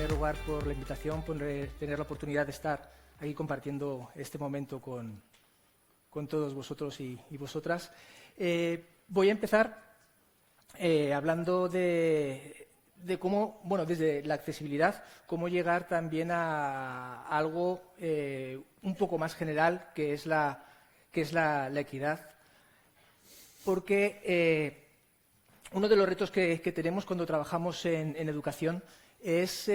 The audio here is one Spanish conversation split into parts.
primer lugar, por la invitación, por tener la oportunidad de estar aquí compartiendo este momento con todos vosotros y vosotras. Voy a empezar hablando de cómo, bueno, desde la accesibilidad, cómo llegar también a algo un poco más general, que es la equidad. Porque uno de los retos que tenemos cuando trabajamos en educación es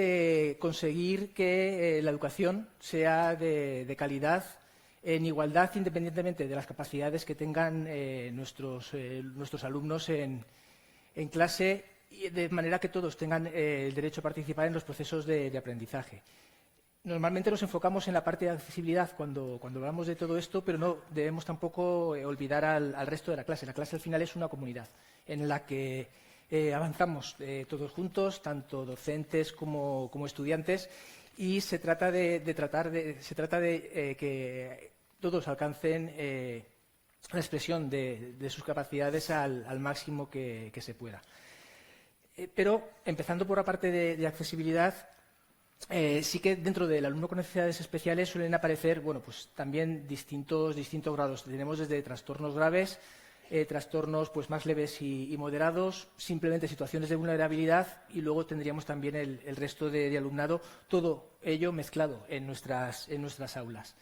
conseguir que la educación sea de calidad, en igualdad, independientemente de las capacidades que tengan nuestros alumnos en clase, y de manera que todos tengan el derecho a participar en los procesos de aprendizaje. Normalmente nos enfocamos en la parte de accesibilidad cuando hablamos de todo esto, pero no debemos tampoco olvidar al resto de la clase. La clase al final es una comunidad en la que avanzamos todos juntos, tanto docentes como estudiantes, y se trata de que todos alcancen la expresión de sus capacidades al máximo que se pueda. Pero, empezando por la parte de accesibilidad, sí que dentro del alumno con necesidades especiales suelen aparecer, bueno, pues también distintos grados. Tenemos desde trastornos graves, trastornos pues más leves y moderados, simplemente situaciones de vulnerabilidad, y luego tendríamos también el resto de alumnado, todo ello mezclado en nuestras aulas.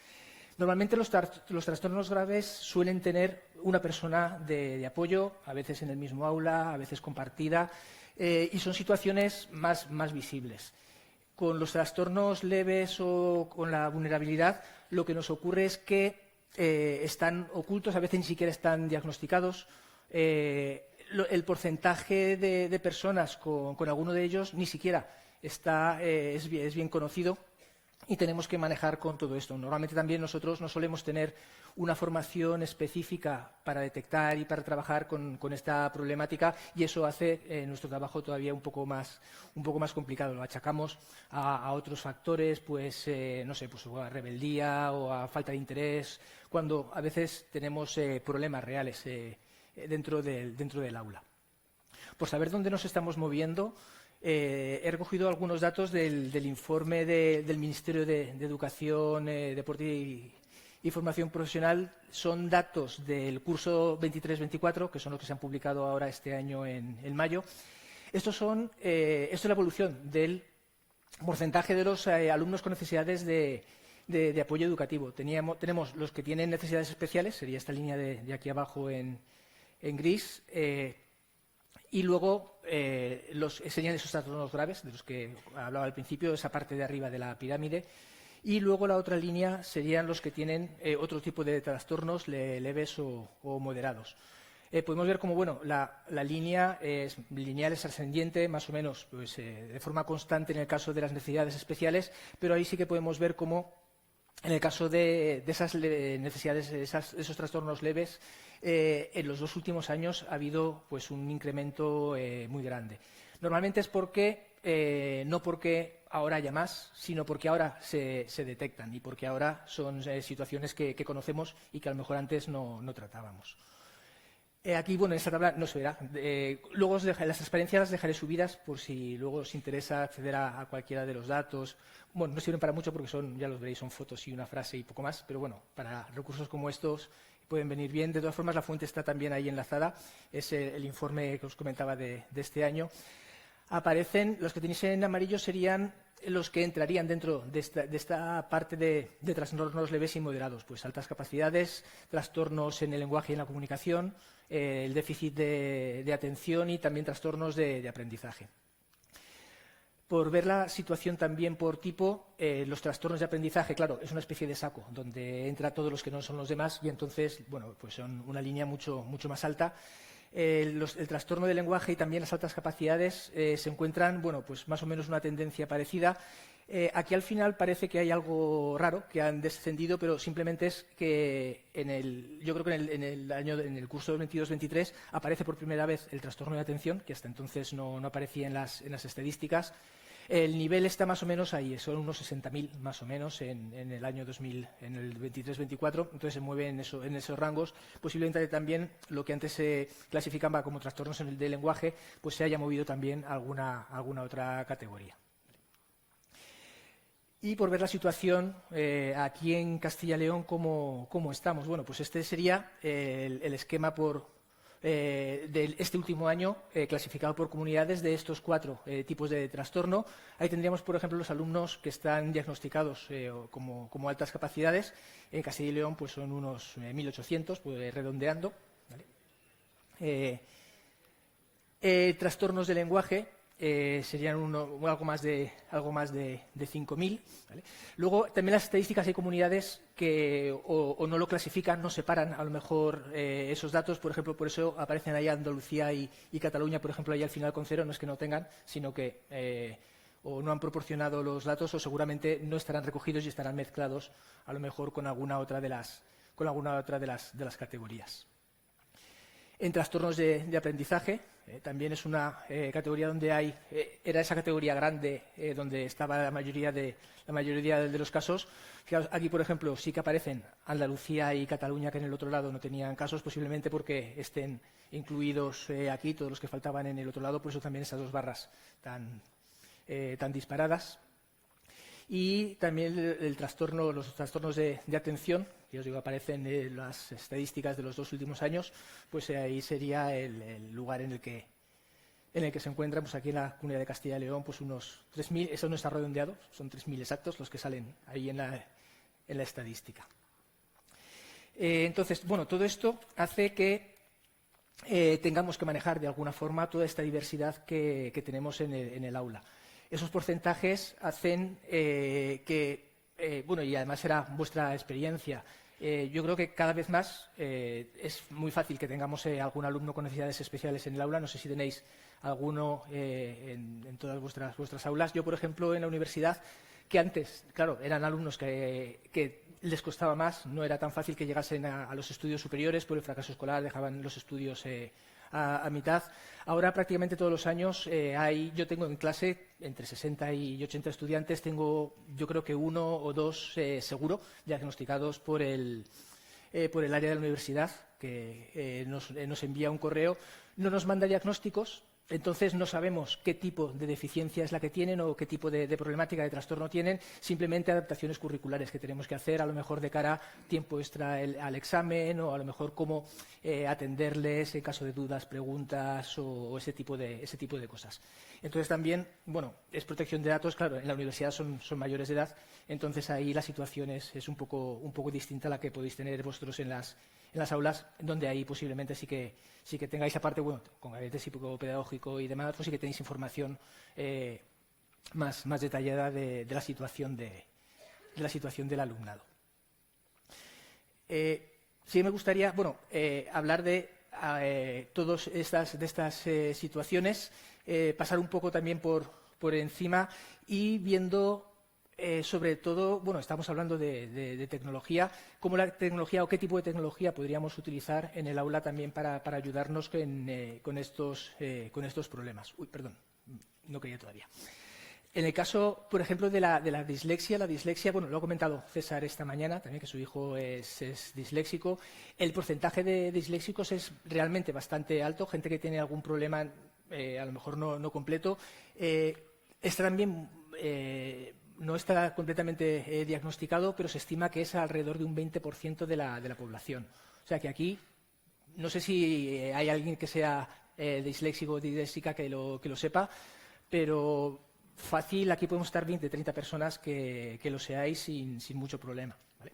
Normalmente los trastornos graves suelen tener una persona de apoyo, a veces en el mismo aula, a veces compartida, y son situaciones más visibles. Con los trastornos leves o con la vulnerabilidad, lo que nos ocurre es que están ocultos, a veces ni siquiera están diagnosticados. El porcentaje de personas con alguno de ellos ni siquiera es bien conocido, y tenemos que manejar con todo esto. Normalmente también nosotros no solemos tener una formación específica para detectar y para trabajar con esta problemática, y eso hace nuestro trabajo todavía un poco más complicado. Lo achacamos a otros factores, pues no sé, pues a rebeldía o a falta de interés, cuando a veces tenemos problemas reales dentro del aula. Por saber dónde nos estamos moviendo, he recogido algunos datos del informe del Ministerio de Educación, Deporte y Formación Profesional. Son datos del curso 23-24, que son los que se han publicado ahora este año en mayo. Esto es la evolución del porcentaje de los alumnos con necesidades de apoyo educativo. Tenemos los que tienen necesidades especiales, sería esta línea de aquí abajo en gris, y luego serían esos trastornos graves de los que hablaba al principio, esa parte de arriba de la pirámide. Y luego la otra línea serían los que tienen otro tipo de trastornos leves o moderados. Podemos ver cómo, bueno, la línea es lineal, es ascendiente, más o menos pues, de forma constante en el caso de las necesidades especiales, pero ahí sí que podemos ver cómo, en el caso de esas necesidades, esos trastornos leves, en los 2 últimos años ha habido pues, un incremento muy grande. Normalmente es no porque ahora haya más, sino porque ahora se detectan y porque ahora son situaciones que conocemos y que a lo mejor antes no tratábamos. Aquí, bueno, en esta tabla no se verá. Luego las transparencias las dejaré subidas por si luego os interesa acceder a cualquiera de los datos. Bueno, no sirven para mucho porque ya los veréis, son fotos y una frase y poco más, pero bueno, para recursos como estos pueden venir bien. De todas formas, la fuente está también ahí enlazada. Es el informe que os comentaba de este año. Aparecen, los que tenéis en amarillo serían los que entrarían dentro de esta parte de trastornos leves y moderados, pues altas capacidades, trastornos en el lenguaje y en la comunicación, el déficit de atención y también trastornos de aprendizaje. Por ver la situación también por tipo, los trastornos de aprendizaje, claro, es una especie de saco donde entra todos los que no son los demás, y entonces, bueno, pues son una línea mucho más alta. El trastorno del lenguaje y también las altas capacidades se encuentran, bueno, pues más o menos una tendencia parecida. Aquí al final parece que hay algo raro, que han descendido, pero simplemente es que yo creo que en el curso 22-23 aparece por primera vez el trastorno de atención, que hasta entonces no aparecía en las estadísticas. El nivel está más o menos ahí, son unos 60.000 más o menos en el año 2000, en el 23-24, entonces se mueve en esos rangos. Posiblemente también lo que antes se clasificaba como trastornos del lenguaje, pues se haya movido también a alguna otra categoría. Y por ver la situación aquí en Castilla y León, ¿cómo estamos? Bueno, pues este sería el esquema de este último año clasificado por comunidades de estos 4 tipos de trastorno. Ahí tendríamos, por ejemplo, los alumnos que están diagnosticados como altas capacidades. En Castilla y León pues son unos 1.800, pues, redondeando. ¿Vale? Trastornos de lenguaje. Serían algo más de 5.000. ¿Vale? Luego, también las estadísticas, hay comunidades que o no lo clasifican, no separan a lo mejor esos datos. Por ejemplo, por eso aparecen ahí Andalucía y Cataluña, por ejemplo, ahí al final con 0. No es que no tengan, sino que o no han proporcionado los datos o seguramente no estarán recogidos y estarán mezclados a lo mejor con alguna otra de las categorías. En trastornos de aprendizaje, también es una categoría donde era esa categoría grande donde estaba la mayoría de los casos. Fijaos, aquí, por ejemplo, sí que aparecen Andalucía y Cataluña, que en el otro lado no tenían casos, posiblemente porque estén incluidos aquí todos los que faltaban en el otro lado, por eso también esas 2 barras tan disparadas. Y también los trastornos de atención, que os digo, aparecen en las estadísticas de los 2 últimos años, pues ahí sería el lugar en el que se encuentran, pues aquí en la Comunidad de Castilla y León, pues unos 3.000, eso no está redondeado, son 3.000 exactos los que salen ahí en la estadística. Entonces, bueno, todo esto hace que tengamos que manejar de alguna forma toda esta diversidad que tenemos en el aula. Esos porcentajes hacen bueno, y además será vuestra experiencia, yo creo que cada vez más es muy fácil que tengamos algún alumno con necesidades especiales en el aula. No sé si tenéis alguno en todas vuestras aulas. Yo, por ejemplo, en la universidad, que antes, claro, eran alumnos que les costaba más, no era tan fácil que llegasen a los estudios superiores por el fracaso escolar, dejaban los estudios a mitad. Ahora prácticamente todos los años yo tengo en clase entre 60 y 80 estudiantes, tengo yo creo que 1 o 2 seguro diagnosticados por el área de la universidad, que nos envía un correo, no nos manda diagnósticos. Entonces no sabemos qué tipo de deficiencia es la que tienen o qué tipo de problemática, de trastorno tienen, simplemente adaptaciones curriculares que tenemos que hacer, a lo mejor de cara a tiempo extra al examen o a lo mejor cómo atenderles en caso de dudas, preguntas o ese tipo de cosas. Entonces también, bueno, es protección de datos, claro, en la universidad son mayores de edad, entonces ahí la situación es un poco distinta a la que podéis tener vosotros en las aulas, donde ahí posiblemente sí que tengáis, aparte, bueno, con gabinete psicopedagógico y demás, pues sí que tenéis información más detallada de la situación del alumnado. Sí me gustaría, bueno, hablar de todas estas situaciones, pasar un poco también por encima y viendo sobre todo, bueno, estamos hablando de tecnología, cómo la tecnología o qué tipo de tecnología podríamos utilizar en el aula también para ayudarnos con estos problemas. Uy, perdón, no quería todavía. En el caso, por ejemplo, de la dislexia, bueno, lo ha comentado César esta mañana, también que su hijo es disléxico. El porcentaje de disléxicos es realmente bastante alto, gente que tiene algún problema, a lo mejor no completo. Está también... no está completamente diagnosticado, pero se estima que es alrededor de un 20% de la población. O sea que aquí, no sé si hay alguien que sea disléxico o disléxica que lo sepa, pero fácil, aquí podemos estar 20, 30 personas que lo seáis sin mucho problema. ¿Vale?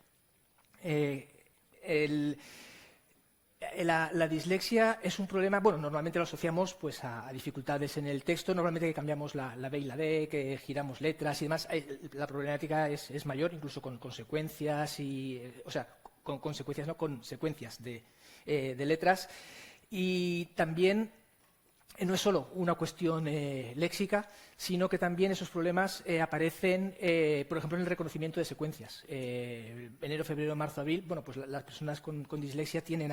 La dislexia es un problema, bueno, normalmente lo asociamos pues a dificultades en el texto, normalmente que cambiamos la B y la D, que giramos letras y demás. La problemática es mayor, incluso con consecuencias con secuencias de letras. Y también no es solo una cuestión léxica, sino que también esos problemas aparecen, por ejemplo, en el reconocimiento de secuencias. Enero, febrero, marzo, abril, bueno, pues las personas con dislexia tienen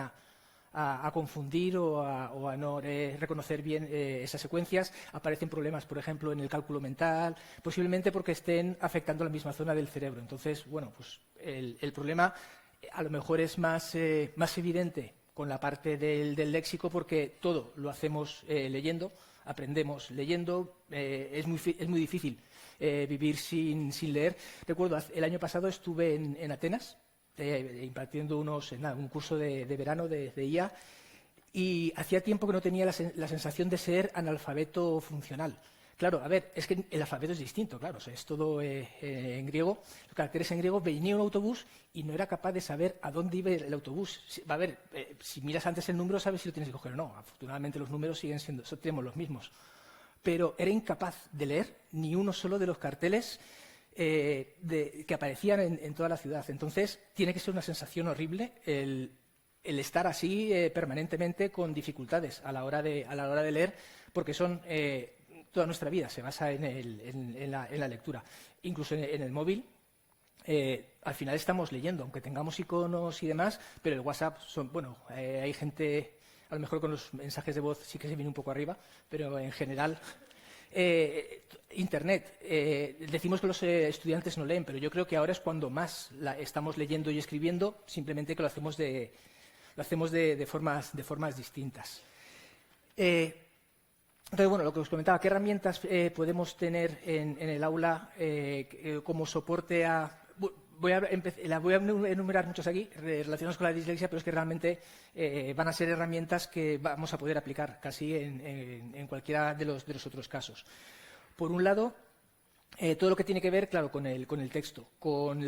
a confundir o a no reconocer bien esas secuencias. Aparecen problemas, por ejemplo, en el cálculo mental, posiblemente porque estén afectando la misma zona del cerebro. Entonces, bueno, pues el problema a lo mejor es más evidente con la parte del léxico, porque todo lo hacemos leyendo, aprendemos leyendo, es muy difícil vivir sin leer. Recuerdo, el año pasado estuve en Atenas impartiendo un curso de verano de IA, y hacía tiempo que no tenía la sensación de ser analfabeto funcional. Claro, a ver, es que el alfabeto es distinto, claro, o sea, es todo en griego, los caracteres en griego. Venía un autobús y no era capaz de saber a dónde iba el autobús. A ver, si miras antes el número, sabes si lo tienes que coger o no. Afortunadamente los números tenemos los mismos. Pero era incapaz de leer ni uno solo de los carteles que aparecían en toda la ciudad. Entonces, tiene que ser una sensación horrible el estar así permanentemente con dificultades a la hora de leer, porque toda nuestra vida se basa en la lectura. Incluso en el móvil, al final estamos leyendo, aunque tengamos iconos y demás, pero el WhatsApp hay gente, a lo mejor con los mensajes de voz sí que se viene un poco arriba, pero en general Internet. Decimos que los estudiantes no leen, pero yo creo que ahora es cuando más estamos leyendo y escribiendo, simplemente que lo hacemos de formas distintas. Entonces, bueno, lo que os comentaba, ¿qué herramientas podemos tener en el aula como soporte a...? Voy a enumerar muchas aquí relacionadas con la dislexia, pero es que realmente van a ser herramientas que vamos a poder aplicar casi en cualquiera de los otros casos. Por un lado, todo lo que tiene que ver, claro, con el texto, con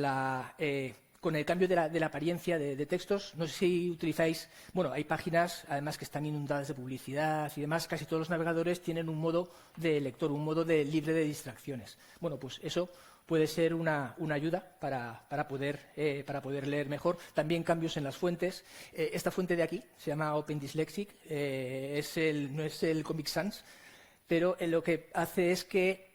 el cambio de la apariencia de textos. No sé si utilizáis... Bueno, hay páginas, además, que están inundadas de publicidad y demás. Casi todos los navegadores tienen un modo de lector, un modo libre de distracciones. Bueno, pues eso puede ser una ayuda para poder leer mejor. También cambios en las fuentes. Esta fuente de aquí se llama Open Dyslexic. No es el Comic Sans, pero lo que hace es que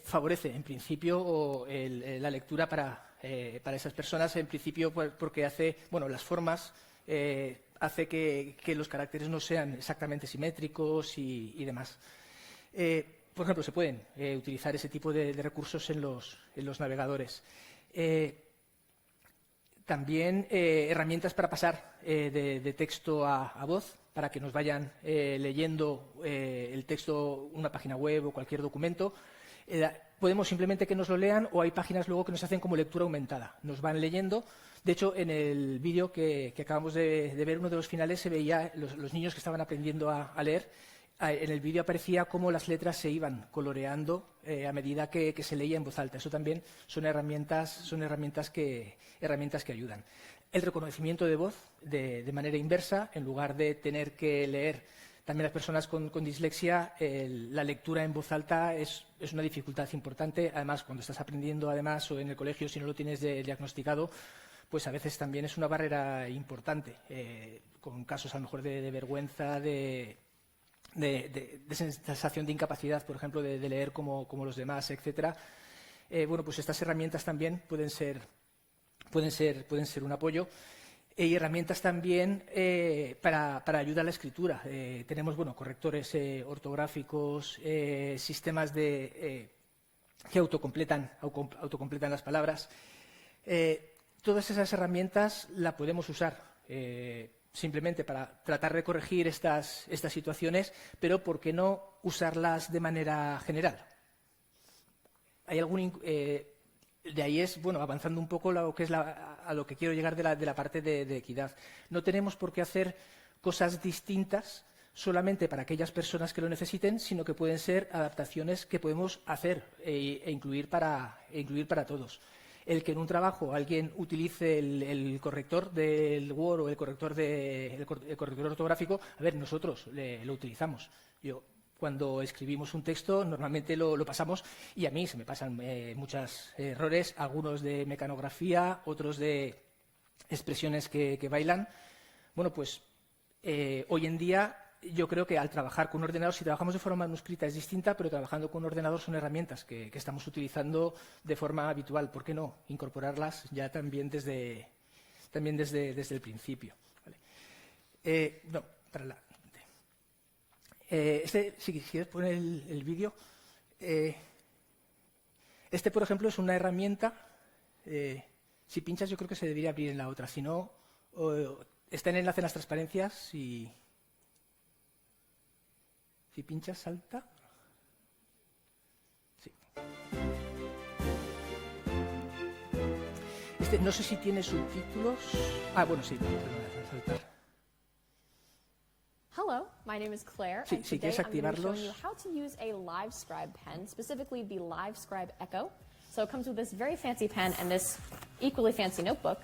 favorece, en principio, la lectura para esas personas, en principio, porque hace, las formas, hace que los caracteres no sean exactamente simétricos y demás. Por ejemplo, se pueden utilizar ese tipo de recursos en los navegadores. También herramientas para pasar de texto a voz, para que nos vayan leyendo el texto, una página web o cualquier documento. Podemos simplemente que nos lo lean, o hay páginas luego que nos hacen como lectura aumentada. Nos van leyendo. De hecho, en el vídeo que acabamos de ver, uno de los finales, se veía los niños que estaban aprendiendo a leer. En el vídeo aparecía cómo las letras se iban coloreando a medida que se leía en voz alta. Eso también son herramientas que ayudan. El reconocimiento de voz de manera inversa, en lugar de tener que leer. También las personas con dislexia, la lectura en voz alta es una dificultad importante. Además, cuando estás aprendiendo, o en el colegio, si no lo tienes diagnosticado, pues a veces también es una barrera importante, con casos a lo mejor de vergüenza, de sensación de incapacidad, por ejemplo, de leer como los demás, etcétera. Pues estas herramientas también pueden ser un apoyo. Y herramientas también para ayuda a la escritura. Tenemos correctores ortográficos, sistemas que autocompletan las palabras. Todas esas herramientas las podemos usar simplemente para tratar de corregir estas situaciones, pero ¿por qué no usarlas de manera general? Hay de ahí es, avanzando un poco a lo que quiero llegar de la parte de equidad. No tenemos por qué hacer cosas distintas solamente para aquellas personas que lo necesiten, sino que pueden ser adaptaciones que podemos hacer e incluir para todos. El que en un trabajo alguien utilice el corrector del Word o el corrector ortográfico, nosotros lo utilizamos. Cuando escribimos un texto, normalmente lo pasamos, y a mí se me pasan muchos errores, algunos de mecanografía, otros de expresiones que bailan. Hoy en día yo creo que al trabajar con un ordenador, si trabajamos de forma manuscrita es distinta, pero trabajando con un ordenador son herramientas que estamos utilizando de forma habitual. ¿Por qué no incorporarlas ya también desde el principio? ¿Vale? Si quieres poner el vídeo. Por ejemplo, es una herramienta. Si pinchas, yo creo que se debería abrir en la otra. Si no, está en el enlace en las transparencias y... Si pinchas, salta. Sí. dice, no sé si tiene subtítulos. Ah, bueno, sí, perdona, saltar. Hello, my name is Claire, Sí, and si today quieres I'm going to be showing activarlos. you how to use a LiveScribe pen, specifically the LiveScribe Echo. So it comes with this very fancy pen and this equally fancy notebook.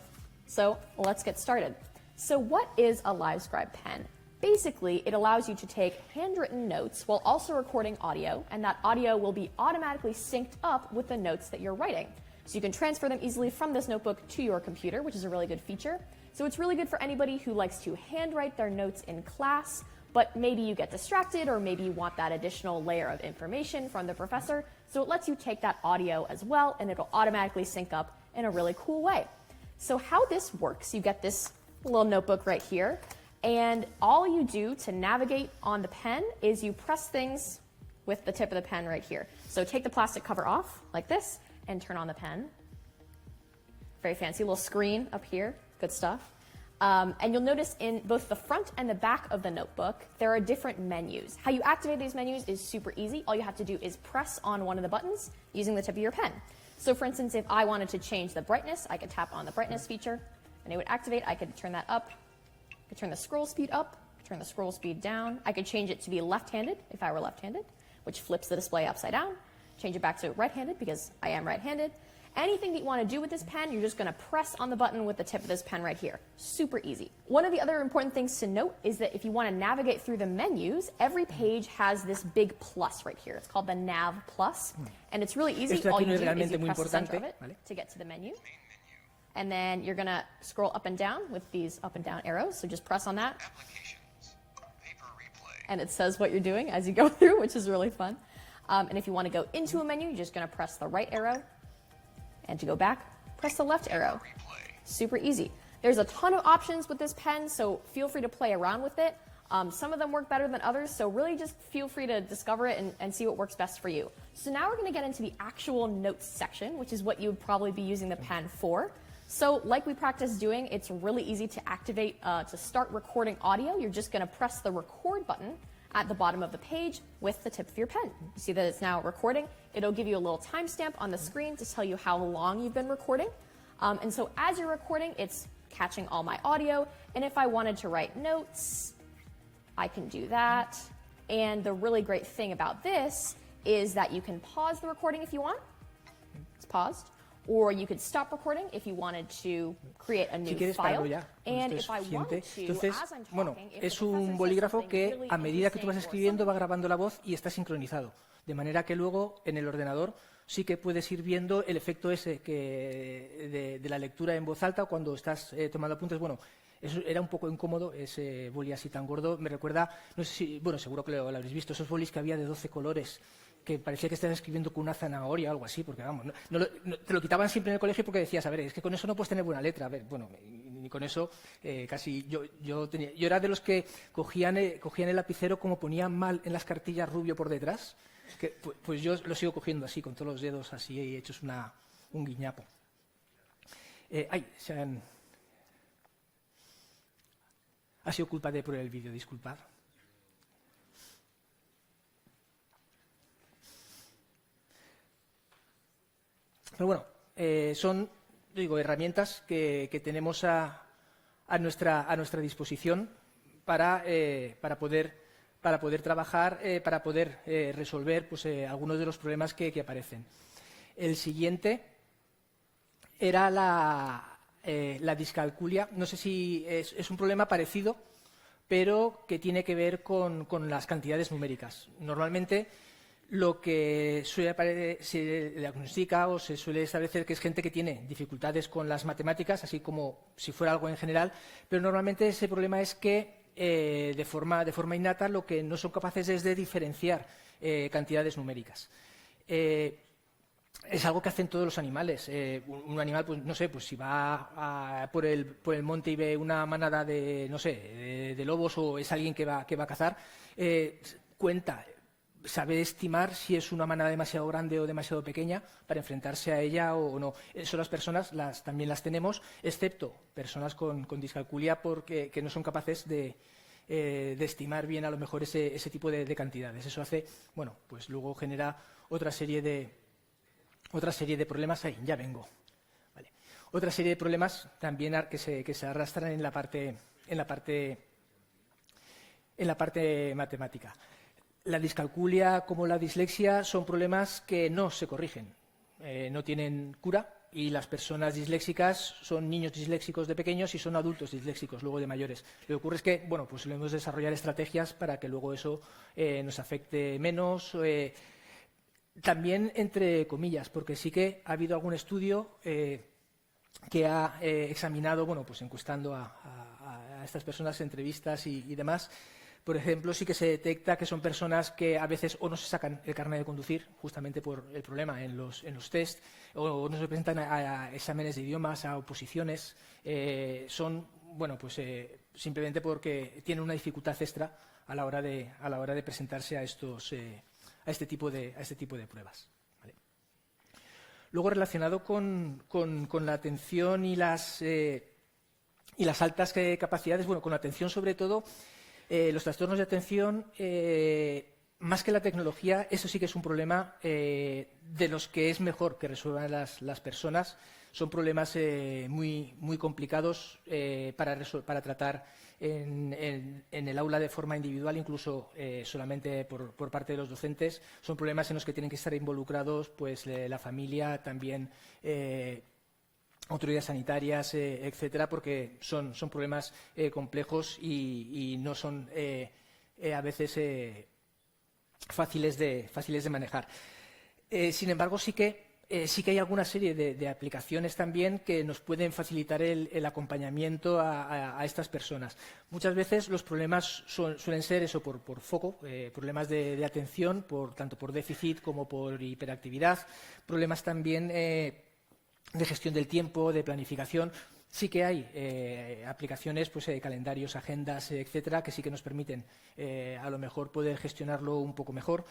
So let's get started. So what is a LiveScribe pen? Basically, it allows you to take handwritten notes while also recording audio, and that audio will be automatically synced up with the notes that you're writing. So you can transfer them easily from this notebook to your computer, which is a really good feature. So it's really good for anybody who likes to handwrite their notes in class, but maybe you get distracted or maybe you want that additional layer of information from the professor. So it lets you take that audio as well, and it'll automatically sync up in a really cool way. So how this works, you get this little notebook right here, and all you do to navigate on the pen is you press things with the tip of the pen right here. So take the plastic cover off like this and turn on the pen. Very fancy little screen up here, good stuff. And you'll notice in both the front and the back of the notebook, there are different menus. How you activate these menus is super easy. All you have to do is press on one of the buttons using the tip of your pen. So for instance, if I wanted to change the brightness, I could tap on the brightness feature and it would activate. I could turn that up. I could turn the scroll speed up, turn the scroll speed down. I could change it to be left-handed if I were left-handed, which flips the display upside down. Change it back to right-handed because I am right-handed. Anything that you want to do with this pen, you're just going to press on the button with the tip of this pen right here. Super easy. One of the other important things to note is that if you want to navigate through the menus, every page has this big plus right here. It's called the Nav Plus, and it's really easy. All you do is you press the center of it to get to the menu. And then you're going to scroll up and down with these up and down arrows, so just press on that. And it says what you're doing as you go through, which is really fun. And if you want to go into a menu, you're just going to press the right arrow. And to go back, press the left arrow. Super easy. There's a ton of options with this pen, so feel free to play around with it. Some of them work better than others, so really just feel free to discover it and see what works best for you. So now we're going to get into the actual notes section, which is what you would probably be using the pen for. So like we practiced doing, it's really easy to activate to start recording audio. You're just going to press the record button at the bottom of the page with the tip of your pen. You see that it's now recording. It'll give you a little timestamp on the screen to tell you how long you've been recording. And so as you're recording, it's catching all my audio. And if I wanted to write notes, I can do that. And the really great thing about this is that you can pause the recording if you want. It's paused. Or you could stop recording if you wanted to create a new file. And if I wanted to, entonces, as I'm bueno, talking, if es the un professor bolígrafo says que something a really medida que tú vas interesting or escribiendo va something grabando la voz y está sincronizado. De manera que luego en el ordenador sí que puedes ir viendo el efecto ese de la lectura en voz alta cuando estás tomando apuntes. Bueno, eso era un poco incómodo, ese boli así tan gordo. Me recuerda, no sé si, bueno, seguro que lo habréis visto, esos bolis que había de 12 colores, que parecía que estabas escribiendo con una zanahoria o algo así, porque vamos, te lo quitaban siempre en el colegio porque decías, a ver, es que con eso no puedes tener buena letra. A ver, bueno, ni con eso casi yo era de los que cogían el lapicero como ponían mal en las cartillas rubio por detrás, que, pues yo lo sigo cogiendo así, con todos los dedos así y hechos un guiñapo. Ha sido culpa de por el vídeo, disculpad. Pero bueno, son, digo, herramientas que tenemos a nuestra disposición para poder trabajar, para poder resolver pues, algunos de los problemas que aparecen. El siguiente era la discalculia. No sé si es un problema parecido, pero que tiene que ver con las cantidades numéricas. Normalmente lo que se diagnostica o se suele establecer que es gente que tiene dificultades con las matemáticas, así como si fuera algo en general, pero normalmente ese problema es que de forma innata lo que no son capaces es de diferenciar cantidades numéricas. Es algo que hacen todos los animales. Un animal, pues no sé, pues si va por el monte y ve una manada de, no sé, de lobos o es alguien que va a cazar, sabe estimar si es una manada demasiado grande o demasiado pequeña para enfrentarse a ella o no. Eso las personas también las tenemos, excepto personas con discalculia porque que no son capaces de estimar bien a lo mejor ese tipo de cantidades. Eso hace, bueno, pues luego genera otra serie de problemas. Ahí, ya vengo. Vale. Otra serie de problemas también que se arrastran en la parte matemática. La discalculia como la dislexia son problemas que no se corrigen, no tienen cura, y las personas disléxicas son niños disléxicos de pequeños y son adultos disléxicos luego de mayores. Lo que ocurre es que, bueno, pues debemos desarrollar estrategias para que luego eso nos afecte menos, también entre comillas, porque sí que ha habido algún estudio que ha examinado, bueno, pues encuestando a estas personas, entrevistas y demás. Por ejemplo, sí que se detecta que son personas que a veces o no se sacan el carnet de conducir, justamente por el problema en los test, o no se presentan a exámenes de idiomas, a oposiciones. Son, bueno, pues simplemente porque tienen una dificultad extra a la hora de presentarse a este tipo de pruebas. ¿Vale? Luego, relacionado con la atención y las altas capacidades, bueno, con la atención sobre todo. Los trastornos de atención, más que la tecnología, eso sí que es un problema de los que es mejor que resuelvan las personas. Son problemas muy complicados para tratar en el aula de forma individual, incluso solamente por parte de los docentes. Son problemas en los que tienen que estar involucrados pues, la familia, también autoridades sanitarias, etcétera, porque son problemas complejos y no son a veces fáciles de manejar. Sin embargo, sí que hay alguna serie de aplicaciones también que nos pueden facilitar el acompañamiento a estas personas. Muchas veces los problemas suelen ser eso por foco, problemas de atención, tanto por déficit como por hiperactividad, problemas también de gestión del tiempo, de planificación. Sí que hay aplicaciones, pues, calendarios, agendas, etcétera, que sí que nos permiten a lo mejor poder gestionarlo un poco mejor.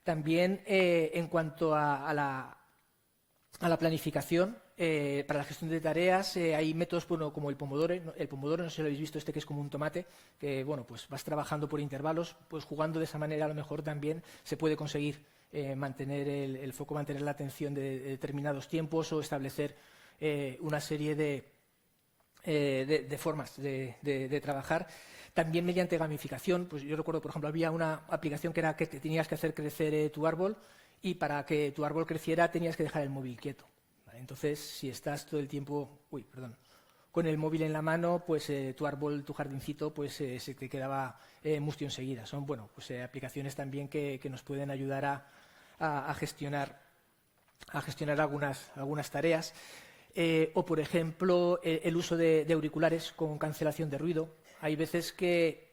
También en cuanto a la planificación, para la gestión de tareas, hay métodos como el Pomodoro. El Pomodoro, no sé si lo habéis visto, que es como un tomate, que bueno, pues vas trabajando por intervalos, pues jugando de esa manera a lo mejor también se puede conseguir mantener el foco, mantener la atención de determinados tiempos o establecer una serie de formas de trabajar. También mediante gamificación, pues yo recuerdo, por ejemplo, había una aplicación que era que tenías que hacer crecer tu árbol, y para que tu árbol creciera tenías que dejar el móvil quieto. ¿Vale? Entonces, si estás todo el tiempo con el móvil en la mano, pues tu árbol, tu jardincito, pues se te quedaba mustio enseguida. Son pues, aplicaciones también que nos pueden ayudar a gestionar algunas tareas. O, por ejemplo, el uso de auriculares con cancelación de ruido. Hay veces que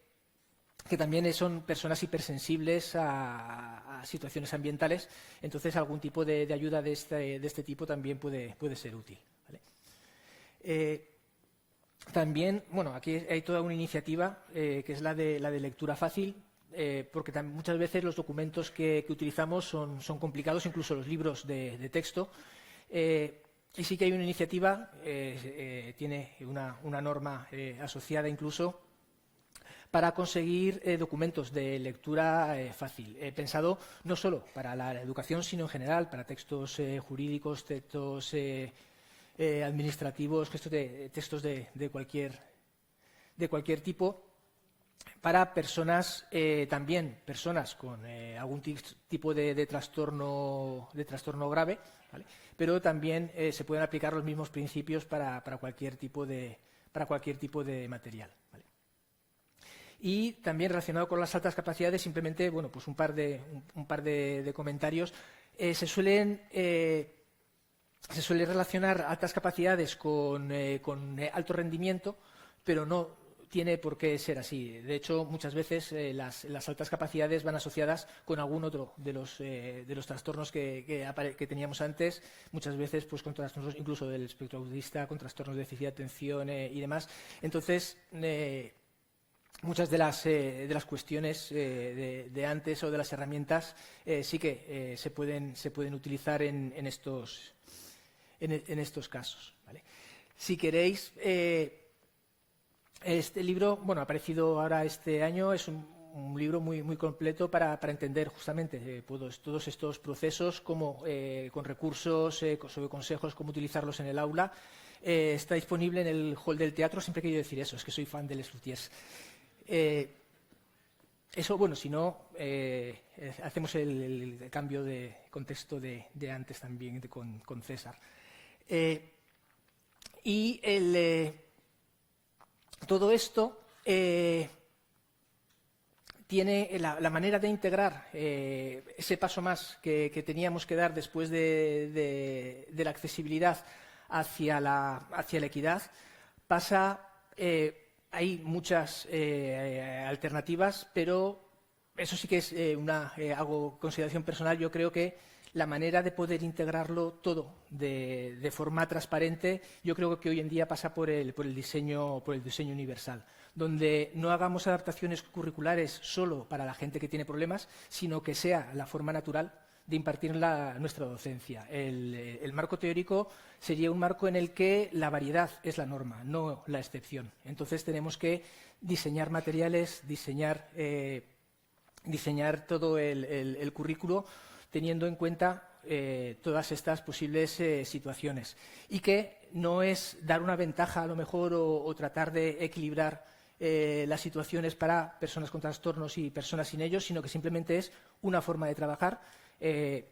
también son personas hipersensibles a situaciones ambientales, entonces algún tipo de ayuda de este tipo también puede ser útil. ¿Vale? También, bueno, aquí hay toda una iniciativa que es la de lectura fácil, porque muchas veces los documentos que utilizamos son complicados, incluso los libros de texto. Y sí que hay una iniciativa, tiene una norma asociada incluso, para conseguir documentos de lectura fácil, pensado no solo para la educación, sino en general para textos jurídicos, textos administrativos, textos de cualquier tipo, para personas, también personas con algún tipo de trastorno grave, ¿vale? Pero también se pueden aplicar los mismos principios para cualquier tipo de material, ¿vale? Y también relacionado con las altas capacidades, simplemente, bueno, pues un par de comentarios. Se suele relacionar altas capacidades con alto rendimiento, pero no tiene por qué ser así. De hecho, muchas veces las altas capacidades van asociadas con algún otro de los trastornos que teníamos antes, muchas veces pues con trastornos incluso del espectro autista, con trastornos de déficit de atención y demás. Entonces, muchas de las cuestiones de antes o de las herramientas sí que se pueden utilizar en estos casos, ¿vale? Si queréis, este libro, bueno, ha aparecido ahora este año, es un libro muy completo para entender justamente todos estos procesos, con recursos, sobre consejos, cómo utilizarlos en el aula. está disponible en el hall del teatro. Siempre he querido decir eso, es que soy fan de Les Luthiers. Eso, bueno, si no, hacemos el cambio de contexto de antes también con César. Todo esto tiene la manera de integrar ese paso más que teníamos que dar después de la accesibilidad hacia la equidad. Hay muchas alternativas, pero eso sí que es hago consideración personal. Yo creo que la manera de poder integrarlo todo de forma transparente, yo creo que hoy en día pasa por el diseño universal, donde no hagamos adaptaciones curriculares solo para la gente que tiene problemas, sino que sea la forma natural de impartir nuestra docencia. El marco teórico sería un marco en el que la variedad es la norma, no la excepción. Entonces tenemos que diseñar materiales, diseñar todo el currículo teniendo en cuenta todas estas posibles situaciones. Y que no es dar una ventaja a lo mejor o tratar de equilibrar las situaciones para personas con trastornos y personas sin ellos, sino que simplemente es una forma de trabajar en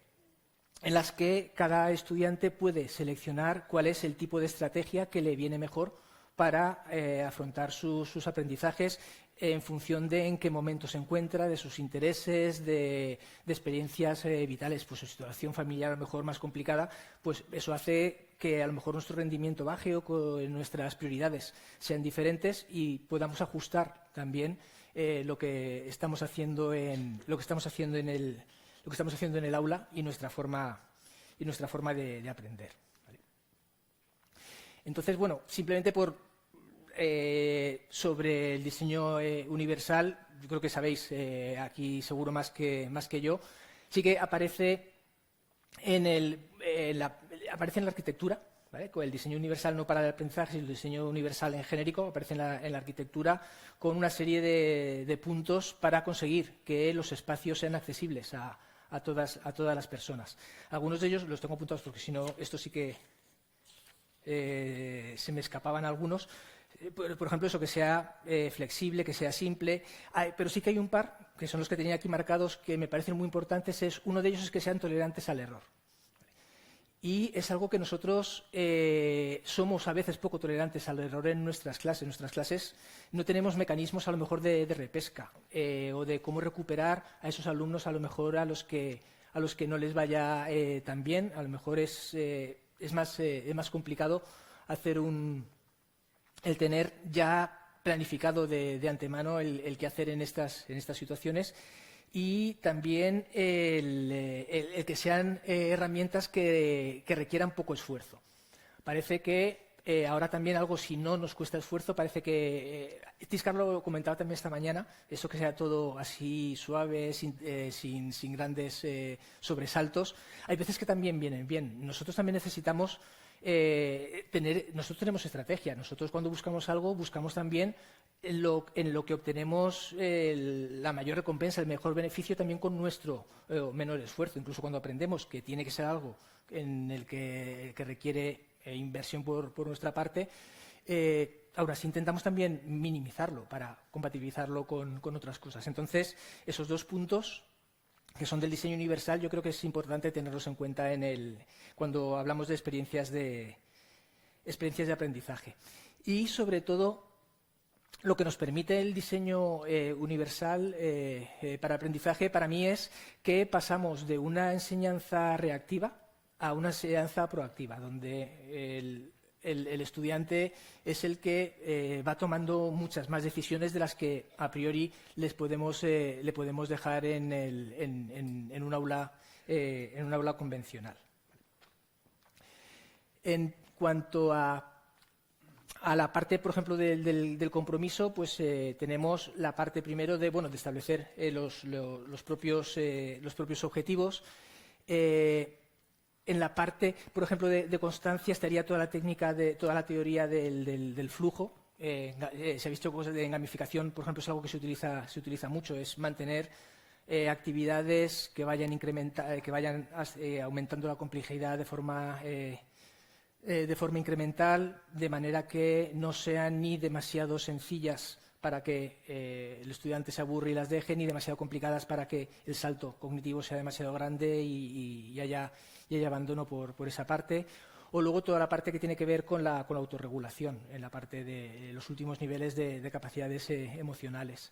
las que cada estudiante puede seleccionar cuál es el tipo de estrategia que le viene mejor para afrontar sus aprendizajes en función de en qué momento se encuentra, de sus intereses, de experiencias vitales, pues su situación familiar a lo mejor más complicada, pues eso hace que a lo mejor nuestro rendimiento baje o que nuestras prioridades sean diferentes y podamos ajustar también lo que estamos haciendo en el aula y nuestra forma de aprender. ¿Vale? Entonces, bueno, simplemente sobre el diseño universal, yo creo que sabéis aquí seguro más que yo, sí que aparece en la arquitectura, ¿vale? Con el diseño universal no para el aprendizaje, sino el diseño universal en genérico, aparece en la arquitectura con una serie de puntos para conseguir que los espacios sean accesibles a todas las personas. Algunos de ellos los tengo apuntados porque si no, esto sí que se me escapaban algunos. Por ejemplo, eso, que sea flexible, que sea simple. Pero sí que hay un par, que son los que tenía aquí marcados, que me parecen muy importantes. Uno de ellos es que sean tolerantes al error. Y es algo que nosotros somos a veces poco tolerantes al error en nuestras clases. En nuestras clases no tenemos mecanismos a lo mejor de repesca o de cómo recuperar a esos alumnos a lo mejor a los que no les vaya tan bien. A lo mejor es más complicado hacer el tener ya planificado de antemano el qué hacer en estas situaciones y también el que sean herramientas que requieran poco esfuerzo. Parece que ahora también algo, si no nos cuesta esfuerzo, parece que Tiscar lo comentaba también esta mañana, eso que sea todo así suave, sin grandes sobresaltos. Hay veces que también vienen bien. Nosotros también necesitamos nosotros tenemos estrategia. Nosotros cuando buscamos algo, buscamos también en lo que obtenemos la mayor recompensa, el mejor beneficio también con nuestro menor esfuerzo. Incluso cuando aprendemos que tiene que ser algo en el que requiere inversión por nuestra parte, ahora sí intentamos también minimizarlo para compatibilizarlo con otras cosas. Entonces, esos dos puntos que son del diseño universal, yo creo que es importante tenerlos en cuenta cuando hablamos de experiencias de aprendizaje. Y, sobre todo, lo que nos permite el diseño universal para aprendizaje, para mí, es que pasamos de una enseñanza reactiva a una enseñanza proactiva, donde el estudiante es el que va tomando muchas más decisiones de las que a priori le podemos dejar en un aula convencional. En cuanto a la parte, por ejemplo, del compromiso, pues tenemos la parte primero de establecer los propios objetivos. En la parte, por ejemplo, de constancia estaría toda la técnica, toda la teoría del flujo. Se ha visto cosas de gamificación, por ejemplo, es algo que se utiliza mucho, es mantener actividades que vayan aumentando la complejidad de forma de forma incremental, de manera que no sean ni demasiado sencillas para que el estudiante se aburra y las deje, ni demasiado complicadas para que el salto cognitivo sea demasiado grande y haya abandono por esa parte. O luego toda la parte que tiene que ver con la autorregulación, en la parte de los últimos niveles de capacidades emocionales.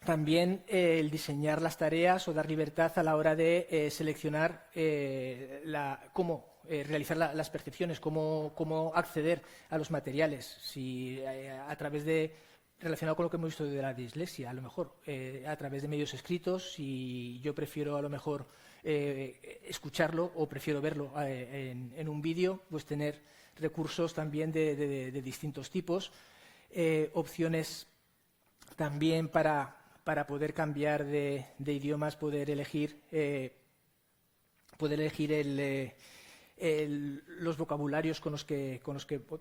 También el diseñar las tareas o dar libertad a la hora de seleccionar cómo realizar las percepciones, cómo acceder a los materiales, si a través de, relacionado con lo que hemos visto de la dislexia, a lo mejor a través de medios escritos, si yo prefiero a lo mejor escucharlo o prefiero verlo en un vídeo, pues tener recursos también de distintos tipos, opciones también para poder cambiar de idiomas, poder elegir los vocabularios con los que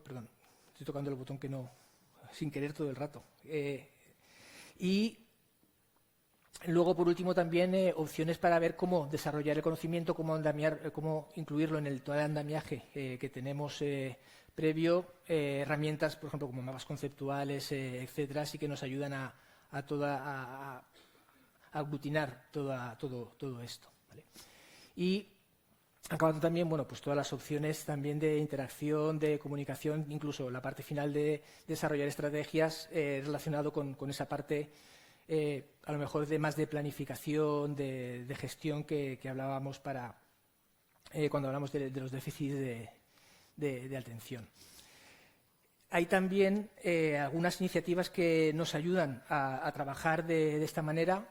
perdón, estoy tocando el botón que no, sin querer todo el rato. Y luego, por último, también opciones para ver cómo desarrollar el conocimiento, cómo incluirlo en el todo el andamiaje que tenemos previo, herramientas, por ejemplo, como mapas conceptuales, etcétera, sí que nos ayudan a aglutinar todo esto, ¿vale? Y acabando también, bueno, pues todas las opciones también de interacción, de comunicación, incluso la parte final de desarrollar estrategias relacionado con esa parte a lo mejor más de planificación, de gestión que hablábamos cuando hablamos de los déficits de atención. Hay también algunas iniciativas que nos ayudan a trabajar de esta manera.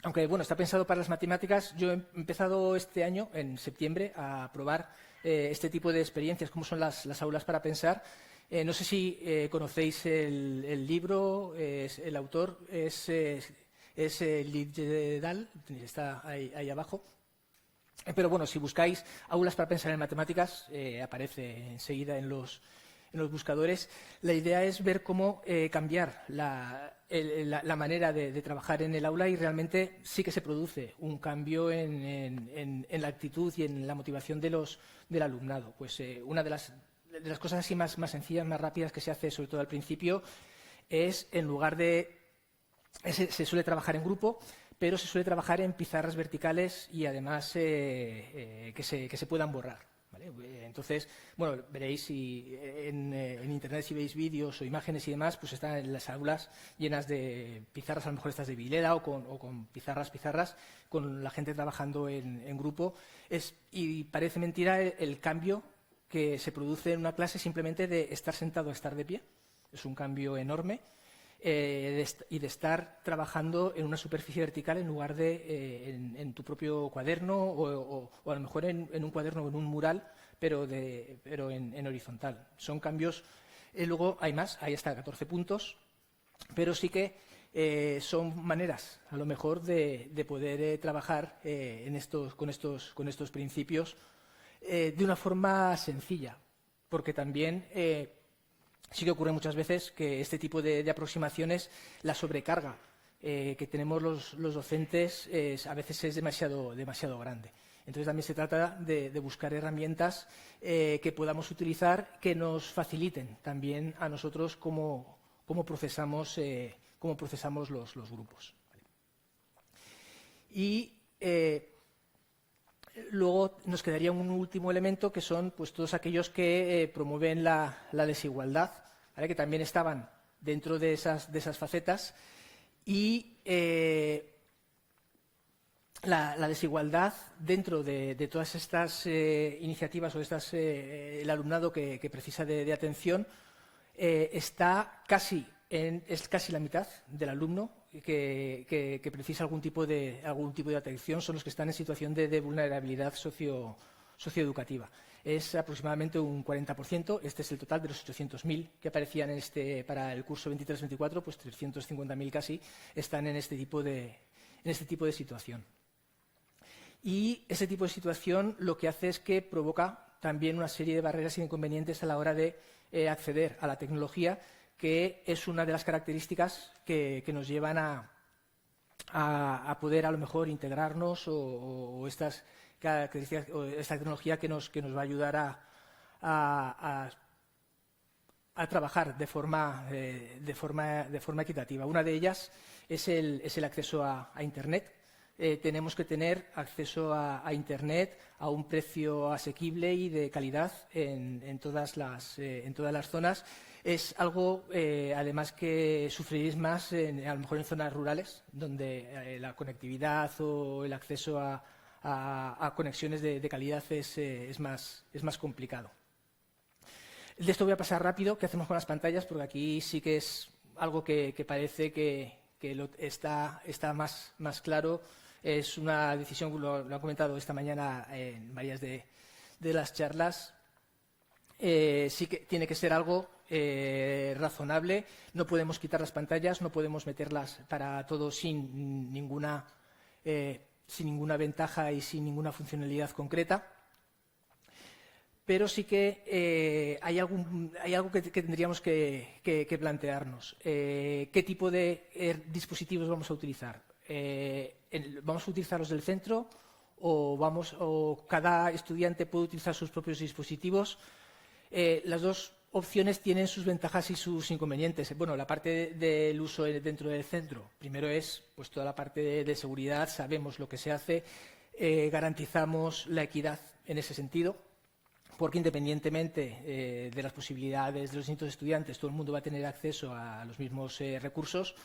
Aunque bueno, está pensado para las matemáticas, yo he empezado este año, en septiembre, a probar este tipo de experiencias, como son las aulas para pensar. No sé si conocéis el libro, el autor es Liv Dahl, está ahí abajo. Pero bueno, si buscáis aulas para pensar en matemáticas, aparece enseguida en los buscadores. La idea es ver cómo cambiar la manera de trabajar en el aula, y realmente sí que se produce un cambio en la actitud y en la motivación del alumnado. Pues una de las cosas así más sencillas, más rápidas que se hace, sobre todo al principio, es en lugar de... Se suele trabajar en grupo, pero se suele trabajar en pizarras verticales y además que se puedan borrar, ¿vale? Entonces, bueno, veréis en Internet, si veis vídeos o imágenes y demás, pues están en las aulas llenas de pizarras, a lo mejor estas de Vileda o con pizarras, con la gente trabajando en grupo. Y parece mentira el cambio que se produce en una clase simplemente de estar sentado a estar de pie. Es un cambio enorme. Y de estar trabajando en una superficie vertical en lugar de en tu propio cuaderno o a lo mejor en un cuaderno o en un mural, pero en horizontal. Son cambios. Luego hay más, hay hasta 14 puntos, pero sí que son maneras, a lo mejor, de poder trabajar con estos principios de una forma sencilla, porque también sí que ocurre muchas veces que este tipo de aproximaciones, la sobrecarga que tenemos los docentes a veces es demasiado grande. Entonces también se trata de buscar herramientas que podamos utilizar, que nos faciliten también a nosotros cómo procesamos los grupos. Y luego nos quedaría un último elemento, que son pues todos aquellos que promueven la desigualdad, ¿vale? Que también estaban dentro de esas facetas. Y la desigualdad dentro de todas estas iniciativas o el alumnado que precisa de atención está es casi la mitad del alumno que precisa algún tipo de atención, son los que están en situación de vulnerabilidad socioeducativa. Es aproximadamente un 40%. Este es el total de los 800.000 que aparecían para el curso 23-24, pues 350.000 casi están en este tipo de situación. Y ese tipo de situación lo que hace es que provoca también una serie de barreras e inconvenientes a la hora de acceder a la tecnología, que es una de las características que nos llevan a a poder a lo mejor integrarnos o estas características o esta tecnología que nos va a ayudar a trabajar de forma equitativa. Una de ellas es el acceso a Internet. Tenemos que tener acceso a Internet a un precio asequible y de calidad en todas las zonas. Es algo, además, que sufriréis más a lo mejor en zonas rurales, donde la conectividad o el acceso a conexiones de calidad es más complicado. De esto voy a pasar rápido. ¿Qué hacemos con las pantallas? Porque aquí sí que es algo que parece que está más claro. Es una decisión, lo han comentado esta mañana en varias de las charlas. Sí que tiene que ser algo razonable. No podemos quitar las pantallas, no podemos meterlas para todo sin ninguna ventaja y sin ninguna funcionalidad concreta. Pero sí que hay algo que tendríamos que plantearnos. ¿Qué tipo de dispositivos vamos a utilizar? ¿Vamos a utilizar los del centro o cada estudiante puede utilizar sus propios dispositivos? Las dos opciones tienen sus ventajas y sus inconvenientes. Bueno, la parte del uso dentro del centro. Primero es pues toda la parte de seguridad, sabemos lo que se hace, garantizamos la equidad en ese sentido, porque independientemente de las posibilidades de los distintos estudiantes, todo el mundo va a tener acceso a los mismos recursos,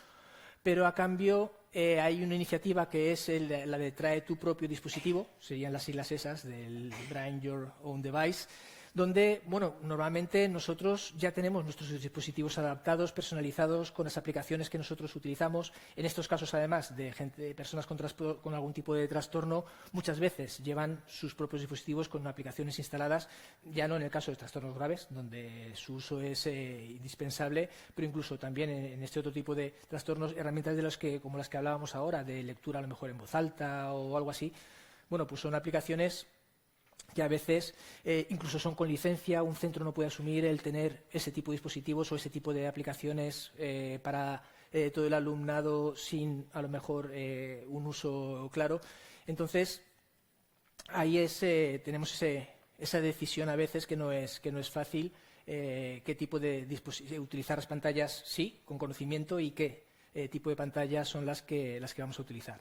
pero a cambio hay una iniciativa que es la de trae tu propio dispositivo, serían las siglas esas del Bring Your Own Device, donde, bueno, normalmente nosotros ya tenemos nuestros dispositivos adaptados, personalizados, con las aplicaciones que nosotros utilizamos. En estos casos, además, de personas con algún tipo de trastorno, muchas veces llevan sus propios dispositivos con aplicaciones instaladas, ya no en el caso de trastornos graves, donde su uso es indispensable, pero incluso también en este otro tipo de trastornos, herramientas como las que hablábamos ahora, de lectura a lo mejor en voz alta o algo así. Bueno, pues son aplicaciones que a veces incluso son con licencia. Un centro no puede asumir el tener ese tipo de dispositivos o ese tipo de aplicaciones para todo el alumnado sin, a lo mejor, un uso claro. Entonces, ahí tenemos esa decisión a veces que no es fácil, qué tipo de utilizar las pantallas, sí, con conocimiento, y qué tipo de pantallas son las que vamos a utilizar.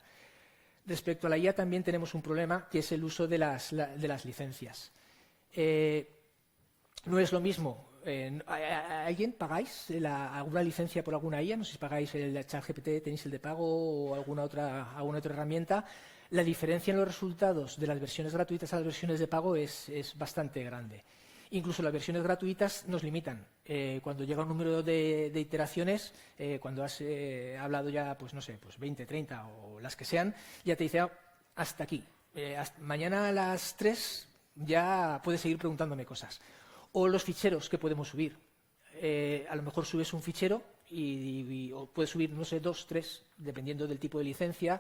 Respecto a la IA también tenemos un problema, que es el uso de las licencias. No es lo mismo. ¿Alguien pagáis alguna licencia por alguna IA? No sé si pagáis el ChatGPT, tenéis el de pago o alguna otra herramienta. La diferencia en los resultados de las versiones gratuitas a las versiones de pago es bastante grande. Incluso las versiones gratuitas nos limitan. Cuando llega un número de iteraciones, cuando has hablado ya, pues no sé, pues 20, 30 o las que sean, ya te dice hasta aquí. Mañana a las 3 ya puedes seguir preguntándome cosas. O los ficheros que podemos subir. A lo mejor subes un fichero o puedes subir, no sé, 2, 3, dependiendo del tipo de licencia.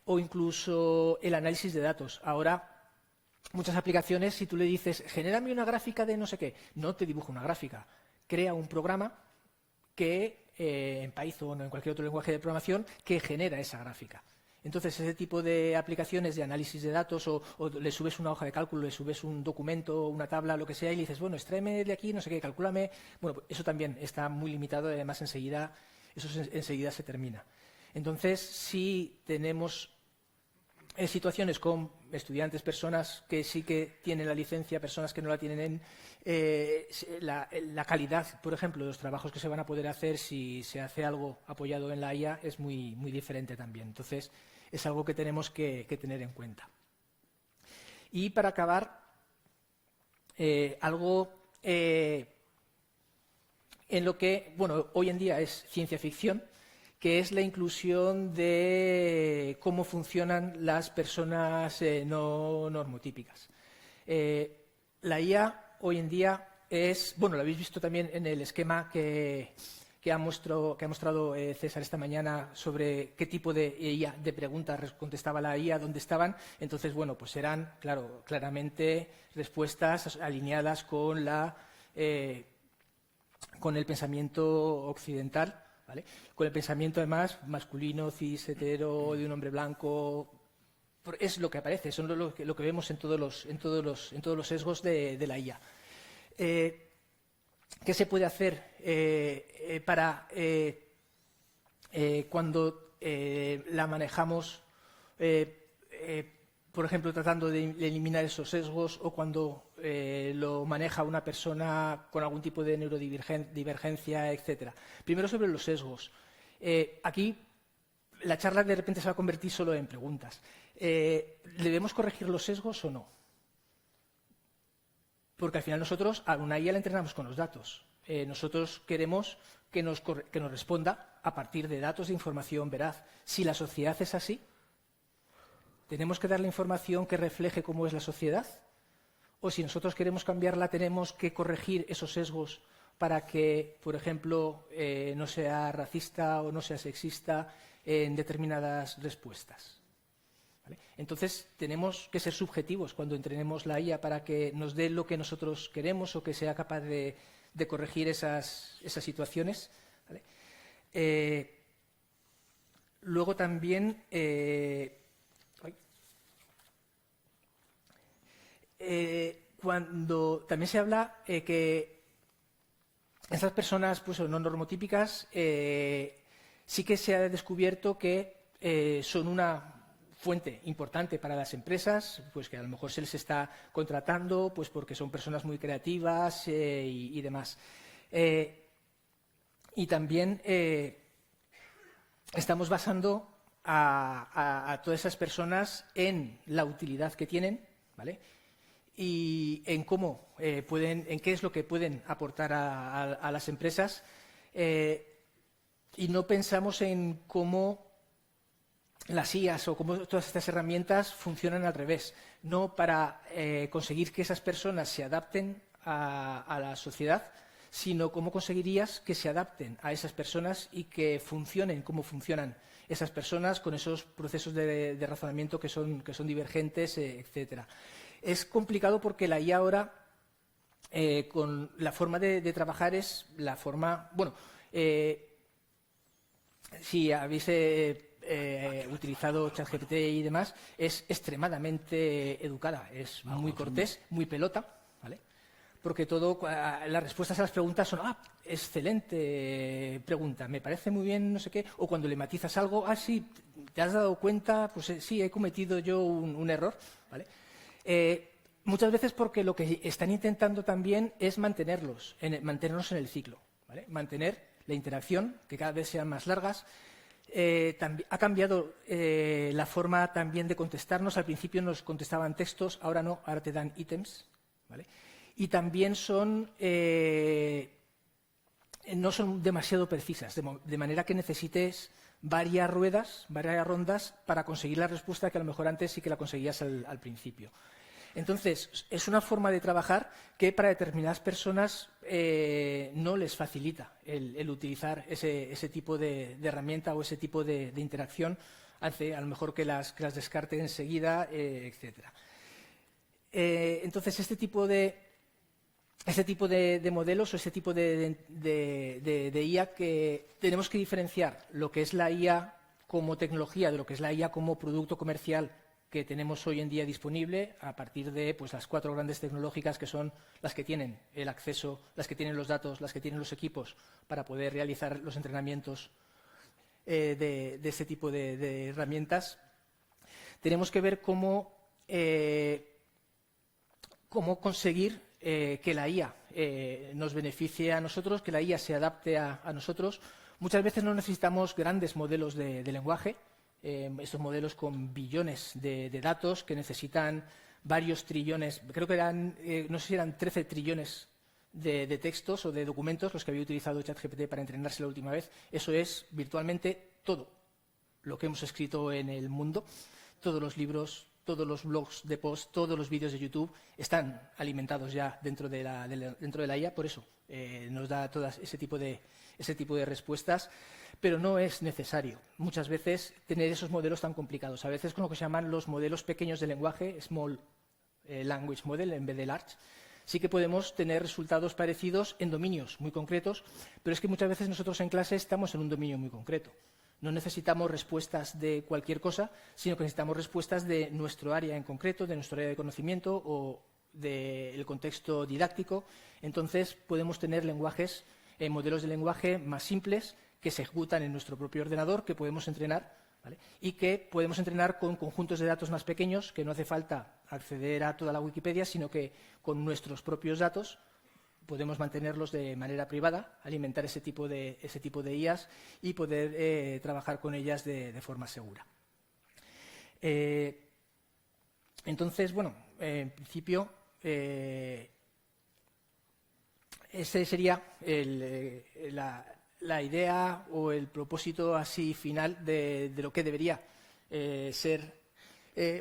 O incluso el análisis de datos. Ahora, muchas aplicaciones, si tú le dices, genérame una gráfica de no sé qué, no te dibuja una gráfica. Crea un programa que, en Python o en cualquier otro lenguaje de programación, que genera esa gráfica. Entonces, ese tipo de aplicaciones de análisis de datos, o le subes una hoja de cálculo, le subes un documento, una tabla, lo que sea, y le dices, bueno, extráeme de aquí, no sé qué, calcúlame. Bueno, pues eso también está muy limitado, y además enseguida se termina. Entonces, si tenemos situaciones con estudiantes, personas que sí que tienen la licencia, personas que no la tienen, la calidad, por ejemplo, de los trabajos que se van a poder hacer si se hace algo apoyado en la IA es muy, muy diferente también. Entonces, es algo que tenemos que tener en cuenta. Y para acabar, algo en lo que, bueno, hoy en día es ciencia ficción, que es la inclusión de cómo funcionan las personas no normotípicas. La IA hoy en día es, bueno, lo habéis visto también en el esquema que ha mostrado César esta mañana sobre qué tipo de IA, de preguntas contestaba la IA, dónde estaban. Entonces, bueno, pues serán, claro, claramente respuestas alineadas con el pensamiento occidental, ¿vale? Con el pensamiento, además, masculino, cis, hetero, de un hombre blanco. Es lo que aparece, son lo que vemos en todos los sesgos de la IA. ¿Qué se puede hacer para cuando la manejamos, por ejemplo, tratando de eliminar esos sesgos, o cuando lo maneja una persona con algún tipo de neurodivergencia, etcétera? Primero, sobre los sesgos. Aquí la charla de repente se va a convertir solo en preguntas. ¿Debemos corregir los sesgos o no? Porque al final nosotros a una IA la entrenamos con los datos. Nosotros queremos que nos responda a partir de datos de información veraz. Si la sociedad es así, ¿tenemos que darle información que refleje cómo es la sociedad? O si nosotros queremos cambiarla, tenemos que corregir esos sesgos para que, por ejemplo, no sea racista o no sea sexista en determinadas respuestas. ¿Vale? Entonces, tenemos que ser subjetivos cuando entrenemos la IA para que nos dé lo que nosotros queremos o que sea capaz de corregir esas situaciones. ¿Vale? Luego también, cuando también se habla que esas personas pues, no normotípicas sí que se ha descubierto que son una fuente importante para las empresas, pues que a lo mejor se les está contratando pues porque son personas muy creativas y demás. Y también estamos basando a todas esas personas en la utilidad que tienen, ¿vale? Y en cómo en qué es lo que pueden aportar a las empresas, y no pensamos en cómo las IAs o cómo todas estas herramientas funcionan al revés, no para conseguir que esas personas se adapten a la sociedad, sino cómo conseguirías que se adapten a esas personas y que funcionen como funcionan esas personas con esos procesos de razonamiento que son divergentes, etcétera. Es complicado porque la IA ahora, con la forma de trabajar es la forma... Bueno, si habéis utilizado ChatGPT y demás, es extremadamente educada, es muy cortés, muy pelota, ¿vale? Porque las respuestas a las preguntas son excelente pregunta, me parece muy bien, no sé qué, o cuando le matizas algo, sí, ¿te has dado cuenta? Pues sí, he cometido yo un error, ¿vale? Muchas veces porque lo que están intentando también es mantenernos en el ciclo, ¿vale? Mantener la interacción, que cada vez sean más largas. Ha cambiado la forma también de contestarnos. Al principio nos contestaban textos, ahora no, ahora te dan ítems, ¿vale? Y también no son demasiado precisas, de manera que necesites varias rondas para conseguir la respuesta que a lo mejor antes sí que la conseguías al principio. Entonces, es una forma de trabajar que para determinadas personas no les facilita el utilizar ese tipo de herramienta o ese tipo de interacción. Hace a lo mejor que las descarte enseguida, etcétera. Entonces, este tipo de modelos o este tipo de IA, que tenemos que diferenciar lo que es la IA como tecnología de lo que es la IA como producto comercial que tenemos hoy en día disponible a partir de pues, las 4 grandes tecnológicas que son las que tienen el acceso, las que tienen los datos, las que tienen los equipos para poder realizar los entrenamientos de este tipo de herramientas. Tenemos que ver cómo conseguir que la IA nos beneficie a nosotros, que la IA se adapte a nosotros. Muchas veces no necesitamos grandes modelos de lenguaje, estos modelos con billones de datos que necesitan varios trillones, creo que eran, no sé si eran 13 trillones de textos o de documentos los que había utilizado ChatGPT para entrenarse la última vez. Eso es virtualmente todo lo que hemos escrito en el mundo, todos los libros, todos los blogs de post, todos los vídeos de YouTube están alimentados ya dentro de la IA, por eso nos da todo ese tipo de respuestas, pero no es necesario muchas veces tener esos modelos tan complicados. A veces con lo que se llaman los modelos pequeños de lenguaje, Small Language Model en vez de Large, Sí que podemos tener resultados parecidos en dominios muy concretos, pero es que muchas veces nosotros en clase estamos en un dominio muy concreto. No necesitamos respuestas de cualquier cosa, sino que necesitamos respuestas de nuestro área en concreto, de nuestro área de conocimiento o del contexto didáctico. Entonces, podemos tener lenguajes, modelos de lenguaje más simples que se ejecutan en nuestro propio ordenador, que podemos entrenar, ¿vale? Y que podemos entrenar con conjuntos de datos más pequeños, que no hace falta acceder a toda la Wikipedia, sino que con nuestros propios datos podemos mantenerlos de manera privada, alimentar ese tipo de IAs y poder trabajar con ellas de forma segura. Entonces, bueno, en principio, ese sería la idea o el propósito así final de lo que debería ser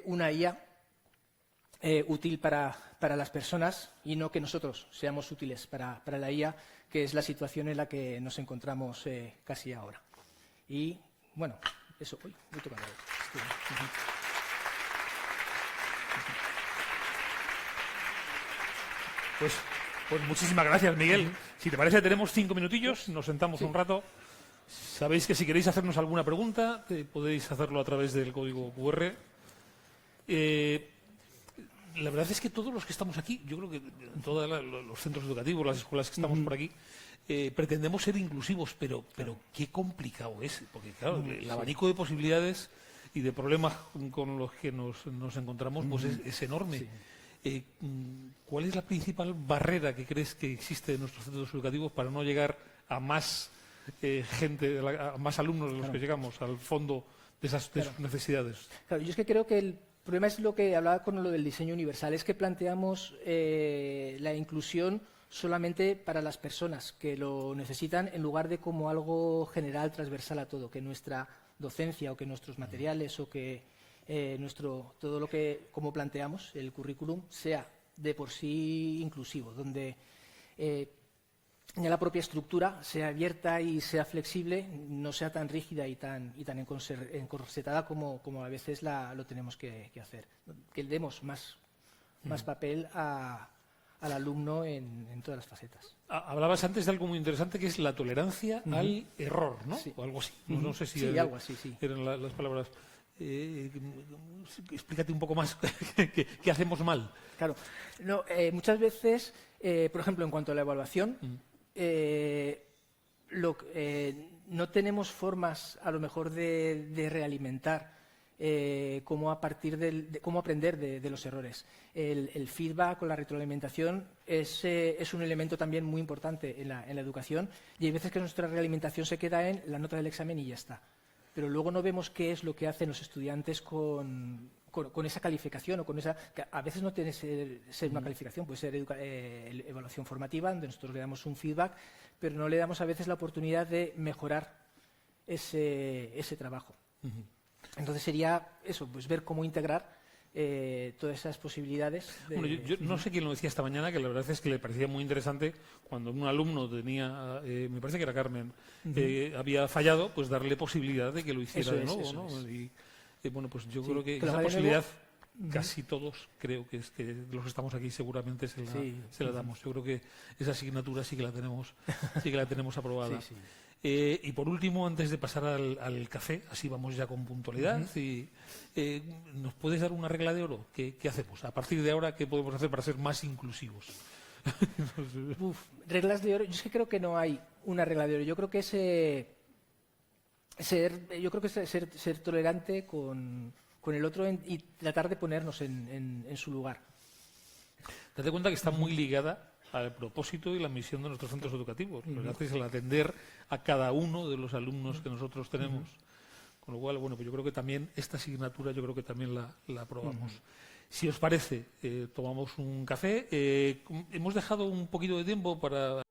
una IA útil para las personas y no que nosotros seamos útiles para la IA, que es la situación en la que nos encontramos casi ahora. Y, bueno, eso. Uy, muy tocado. Pues muchísimas gracias, Miguel. Si te parece, tenemos 5 minutillos, nos sentamos un rato. Sabéis que si queréis hacernos alguna pregunta, podéis hacerlo a través del código QR. La verdad es que todos los que estamos aquí, yo creo que en todos los centros educativos, las escuelas que estamos por aquí, pretendemos ser inclusivos, pero qué complicado es, porque claro, el abanico de posibilidades y de problemas con los que nos encontramos pues es enorme. Sí. ¿Cuál es la principal barrera que crees que existe en nuestros centros educativos para no llegar a más gente, a más alumnos de los que llegamos, al fondo de sus necesidades? Claro, yo es que creo que el problema es lo que hablaba con lo del diseño universal, es que planteamos la inclusión solamente para las personas que lo necesitan en lugar de como algo general, transversal a todo, que nuestra docencia o que nuestros materiales o que todo lo que, como planteamos, el currículum, sea de por sí inclusivo, donde ya la propia estructura sea abierta y sea flexible, no sea tan rígida y tan encorsetada como a veces lo tenemos que hacer. Que le demos más papel al alumno en todas las facetas. Hablabas antes de algo muy interesante que es la tolerancia al error, ¿no? Sí. O algo así. No sé si sí, algo así, sí. Eran las palabras. Explícate un poco más qué hacemos mal. Claro. No, muchas veces, por ejemplo, en cuanto a la evaluación, no tenemos formas, a lo mejor, de realimentar cómo aprender de los errores. El feedback o la retroalimentación es un elemento también muy importante en la educación, y hay veces que nuestra realimentación se queda en la nota del examen y ya está. Pero luego no vemos qué es lo que hacen los estudiantes con esa calificación o con esa, que a veces no tiene que ser una calificación, puede ser evaluación formativa, donde nosotros le damos un feedback, pero no le damos a veces la oportunidad de mejorar ese trabajo. Entonces sería eso, pues ver cómo integrar todas esas posibilidades. Bueno, yo no sé quién lo decía esta mañana, que la verdad es que le parecía muy interesante cuando un alumno tenía, me parece que era Carmen, había fallado, pues darle posibilidad de que lo hiciera de nuevo, ¿no? Y bueno, pues yo creo que esa posibilidad casi todos, creo que es que los que estamos aquí seguramente se la damos. Yo creo que esa asignatura sí que la tenemos aprobada. Sí. Y por último, antes de pasar al café, así vamos ya con puntualidad, ¿nos puedes dar una regla de oro? ¿Qué hacemos? A partir de ahora, ¿qué podemos hacer para ser más inclusivos? Reglas de oro, yo es que creo que no hay una regla de oro. Yo creo que ser tolerante con el otro y tratar de ponernos en su lugar. Date cuenta que está muy ligada al propósito y la misión de nuestros centros educativos. Lo que hace es el atender a cada uno de los alumnos que nosotros tenemos. Con lo cual, bueno, pues yo creo que también esta asignatura también la aprobamos. Si os parece, tomamos un café. Hemos dejado un poquito de tiempo para